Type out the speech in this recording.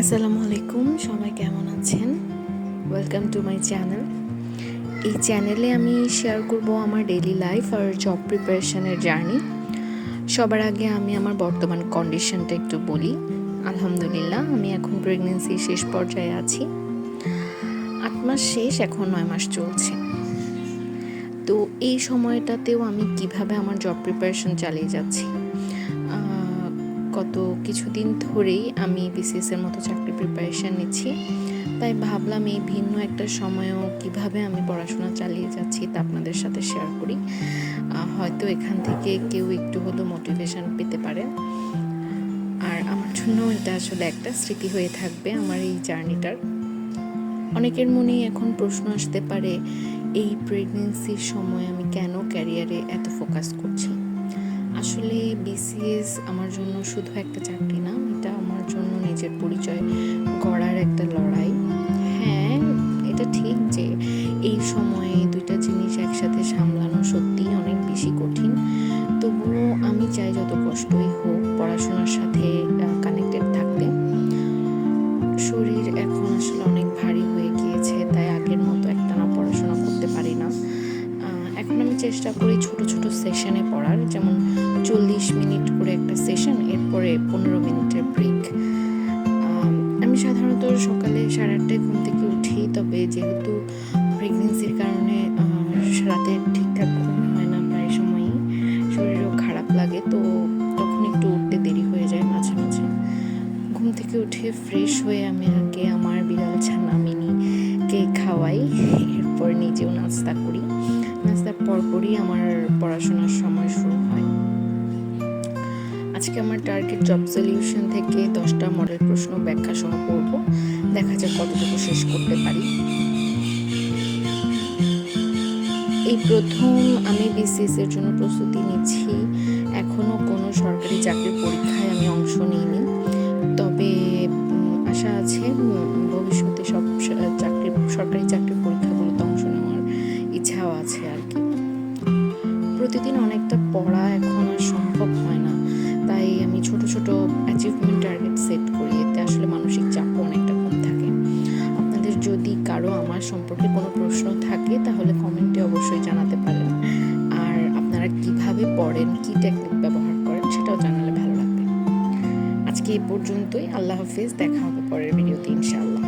আসসালামু আলাইকুম, সবাই কেমন আছেন? Welcome to my channel. এই চ্যানেলে আমি শেয়ার করব আমার ডেইলি লাইফ আর জব প্রিপারেশনের জার্নি। সবার আগে আমি আমার বর্তমান কন্ডিশনটা একটু বলি। আলহামদুলিল্লাহ, আমি এখন প্রেগনেন্সির শেষ পর্যায়ে আছি। 8 মাস শেষ, এখন 9 মাস চলছে। তো এই সময়টাতেও আমি কিভাবে আমার জব প্রিপারেশন চালিয়ে যাচ্ছি। গত কিছুদিন ধরেই আমি বিসিএসের মতো চাকরি প্রিপারেশান নিচ্ছি, তাই ভাবলাম এই ভিন্ন একটা সময়েও কিভাবে আমি পড়াশোনা চালিয়ে যাচ্ছি তা আপনাদের সাথে শেয়ার করি। হয়তো এখান থেকে কেউ একটু হলেও মোটিভেশন পেতে পারে, আর আমার জন্য এটা আসলে একটা স্মৃতি হয়ে থাকবে আমার এই জার্নিটার। অনেকের মনেই এখন প্রশ্ন আসতে পারে, এই প্রেগনেন্সির সময় আমি কেন ক্যারিয়ারে এত ফোকাস করছি। আসলে বিসিএস আমার জন্য শুধু একটা চাকরি না, এটা আমার জন্য নিজের পরিচয় গড়ার একটা লড়াই। হ্যাঁ, এটা ঠিক যে এই সময়ে দুইটা জিনিস একসাথে সামলানো সত্যিই অনেক বেশি কঠিন। তবুও আমি চাই যত কষ্টই হোক পড়াশোনার সাথে কানেক্টেড থাকতে। শরীর এখন আসলে অনেক ভারী হয়ে গিয়েছে, তাই আগের মতো একটানা পড়াশোনা করতে পারি না। এখন আমি চেষ্টা করি ছোট ছোট সেশনে পড়ার, যেমন 40 মিনিট করে একটা সেশন, এরপরে 15 মিনিটের ব্রেক। আমি সাধারণত সকালে 8:30টায় ঘুম থেকে উঠি, তবে যেহেতু প্রেগনেন্সির কারণে রাতে ঠিকঠাক ঘুম হয় না, প্রায় সময়ই শরীরও খারাপ লাগে, তো তখন একটু উঠতে দেরি হয়ে যায় মাঝে মাঝে। ঘুম থেকে উঠে ফ্রেশ হয়ে আমি আগে আমার বিড়াল ছানা মিনিকে খাওয়াই, এরপর নিজেও নাস্তা করি। নাস্তার পরপরই আমার পড়াশোনার সময় শুরু হয়। আজকে আমার টার্গেট জব সলিউশন থেকে 10টা মডেল প্রশ্ন ব্যাখ্যা সহ পড়ব, দেখা যাক কতটুকু শেষ করতে পারি। এই প্রথম আমি বিসিএস এর জন্য প্রস্তুতি নিচ্ছি। এখনও কোনো সরকারি চাকরির পরীক্ষায় আমি অংশ নিইনি, তবে আশা আছে ভবিষ্যতে সব সরকারি চাকরির পরীক্ষাগুলোতে অংশ নেওয়ার ইচ্ছাও আছে আর কি। প্রতিদিন অনেকটা পড়া এখন আর সম্ভব হয় না, তাই আমি ছোট ছোট অ্যাচিভমেন্ট টার্গেট সেট করি, এতে আসলে মানসিক চাপও অনেকটা কম থাকে। আপনাদের যদি কারো আমার সম্পর্কে কোনো প্রশ্ন থাকে তাহলে কমেন্টে অবশ্যই জানাতে পারেন, আর আপনারা কিভাবে পড়েন, কী টেকনিক ব্যবহার করেন সেটাও জানালে ভালো লাগবে। আজকে এই পর্যন্তই। আল্লাহ হাফিজ, দেখা হবে পরের ভিডিওতে ইনশাআল্লাহ।